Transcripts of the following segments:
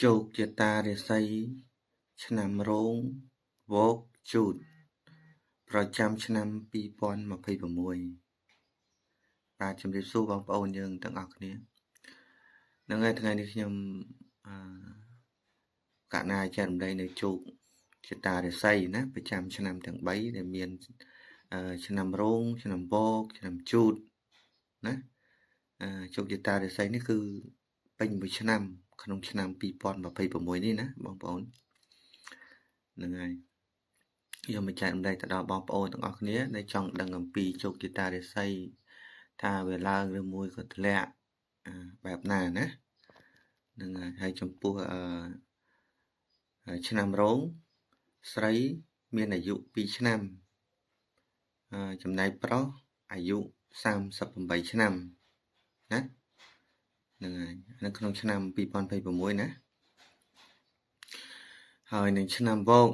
ជោគជតារាសីឆ្នាំរោងវោកជូតប្រចាំឆ្នាំ2026បាទជំរាបសួរបងប្អូនយើងទាំងអស់គ្នានឹងហើយថ្ងៃនេះខ្ញុំកណាចែករំលែកនៅជោគជតារាសីណាប្រចាំឆ្នាំទាំង3ដែលមានឆ្នាំរោងឆ្នាំវោកឆ្នាំជូតណាជោគជតារាសីនេះគឺពេញមួយឆ្នាំក្នុងឆ្នាំ2026នេះណាបងប្អូនហ្នឹងហើយខ្ញុំមកចែករំលែកទៅដល់បងប្អូនទាំងអស់គ្នាដែលចង់ដឹងអំពីជោគជតារាសីថាវាឡើងឬមួយក៏ធ្លាក់បែបណាណាហ្នឹងហើយចំពោះឆ្នាំរោងស្រីមានអាយុ2ឆ្នាំចំណែកប្រុសអាយុ38ឆ្នាំណាហ្នឹងហើយនៅក្នុងឆ្នាំ2026ណាហើយនឹងឆ្នាំវោក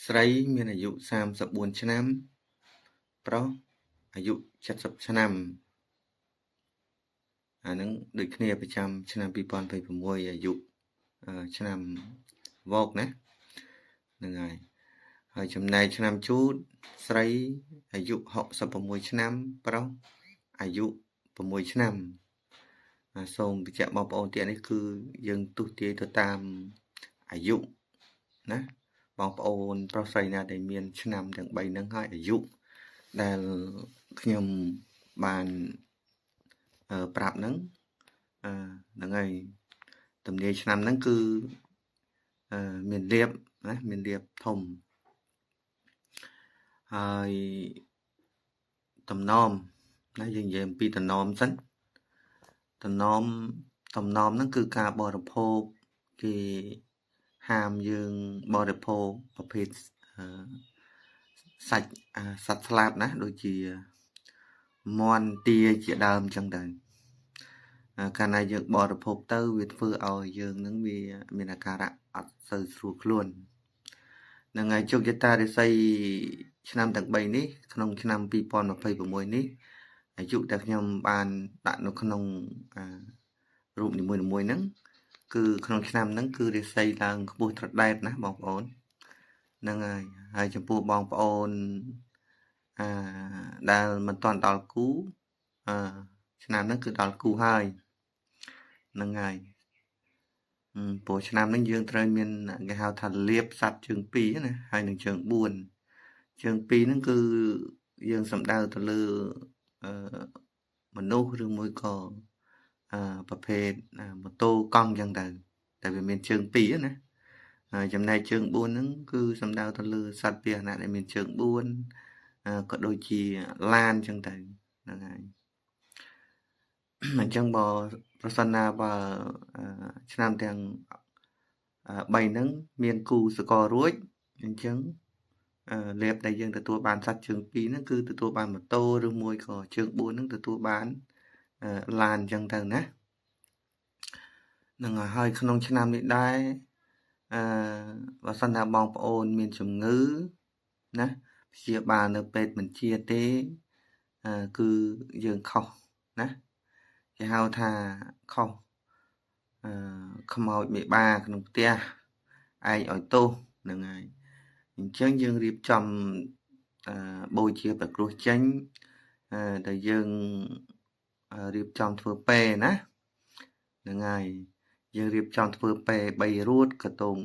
ស្រីមានអាយុ34ឆ្នាំប្រុសអាយុ70ឆ្នាំអានឹងដូចគ្នាប្រចាំឆ្នាំ2026អាយុឆ្នាំវោកណាហ្នឹងហើយចំណែកឆ្នាំជូតស្រីអាយុ66ឆ្នាំប្រុសអាយុ6ឆ្នាំសូមបញ្ជាក់បងប្អូនទៀតនេះគឺយើងទស្សន៍ទាយទៅតាមអាយុណាបងប្អូនប្រុសស្រីណាដែលមានឆ្នាំទាំង3ហ្នឹងហើយអាយុដែលខ្ញុំបានប្រាប់ហ្នឹងហ្នឹងហើយទំនាយឆ្នាំហ្នឹងគឺមានលៀបណាមានលៀបធំហើយតំណមណាយើងនិយាយអំពីតំណមសិនតំណមហ្នឹងគឺការបរិភោគគេហាមយើងបរិភោគប្រភេទសាច់សត្វស្លាបណាដូចជាមាន់ទាជាដើមអញ្ចឹងទៅកាលណាយើងបរិភោគទៅវាធ្វើឲ្យយើងនឹងវាមានអាការៈអត់សូវស្រួលខ្លួននឹងហើយជោគជតារាសីឆ្នាំទាំង3នេះក្នុងឆ្នាំ2026នេះអាយុដែលខ្ញុំបានដាក់នៅក្នុងរូបនីមួយៗហ្នឹងគឺក្នុងឆ្នាំហ្នឹងគឺរាសីឡើងខ្ពស់ត្រដែតណាបងប្អូនហ្នឹងហើយចំពោះបងប្អូនដែលមិនទាន់ដល់គូឆ្នាំហ្នឹងគឺដល់គូហើយហ្នឹងហើយព្រោះឆ្នាំហ្នឹងយើងត្រូវមានគេហៅថាលៀបសัตว์ជើង2ណាហើយនឹងជើង4ជើង2ហ្នឹងគឺយើងសំដៅទៅលើមនុស្សឬមួយក៏ប្រភេទម៉ូតូកង់អញ្ចឹងទៅតែវាមានជើង2ណាហើយចំណែកជើង4ហ្នឹងគឺសំដៅទៅលើសត្វពាហនៈដែលមានជើង4ក៏ដូចជាឡានអញ្ចឹងទៅហ្នឹងហើយអញ្ចឹងបើប្រសិនណាបើឆ្នាំទាំង3ហ្នឹងមានគូសកលរួចអញ្ចឹងលៀបដែលយើងទទួលបានសត្វជើង2ហ្នឹងគឺទទួលបានម៉ូតូឬមួយក៏ជើង4ហ្នឹងទទួលបានឡានអញ្ចឹងទៅណានឹងហើយក្នុងឆ្នាំនេះដែរបើសិនណាបងប្អូនមានជំងឺណាព្យាបាលនៅពេទ្យបញ្ជាទេគឺយើងខុសណាគេហៅថាខុសខ្មោចមេបាក្នុងផ្ទះឯងឲ្យទោសហ្នឹងហើយអញ្ចឹងយើងរៀបចំបូជាប្រគ្រោះចេញដែលយើងរៀបចំធ្វើពេណាហ្នឹងហើយយើងរៀបចំធ្វើពេ3រួតកតង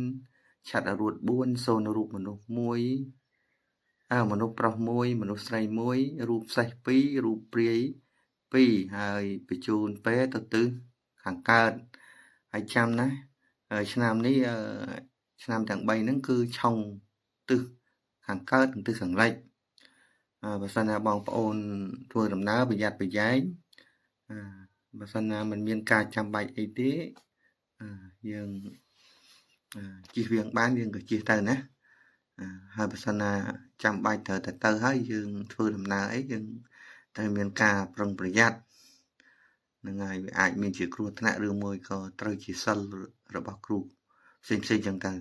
4ឆាត់រួត4សូនរូបមនុស្ស1មនុស្សប្រុស1មនុស្សស្រី1រូបសេះ2រូបព្រាយ2ហើយបញ្ជូនពេទៅទិសខាងកើតហើយចាំណាឆ្នាំនេះឆ្នាំទាំង3ហ្នឹងគឺឆុងទិសខាងកើតនិងទិសខាងលិចបើសិនណាបងប្អូនធ្វើដំណើរប្រយ័ត្នប្រយែងបើសិនណាមិនមានការចាំបាច់អីទេយើងជិះវៀងបានយើងក៏ជិះទៅណាហើយបើសិនណាចាំបាច់ត្រូវតែទៅហើយយើងធ្វើដំណើរអីយើងត្រូវមានការប្រុងប្រយ័ត្នហ្នឹងហើយវាអាចមានជាគ្រោះថ្នាក់ឬមួយក៏ត្រូវជាសិលរបស់គ្រូផ្សេងៗចឹងទៅ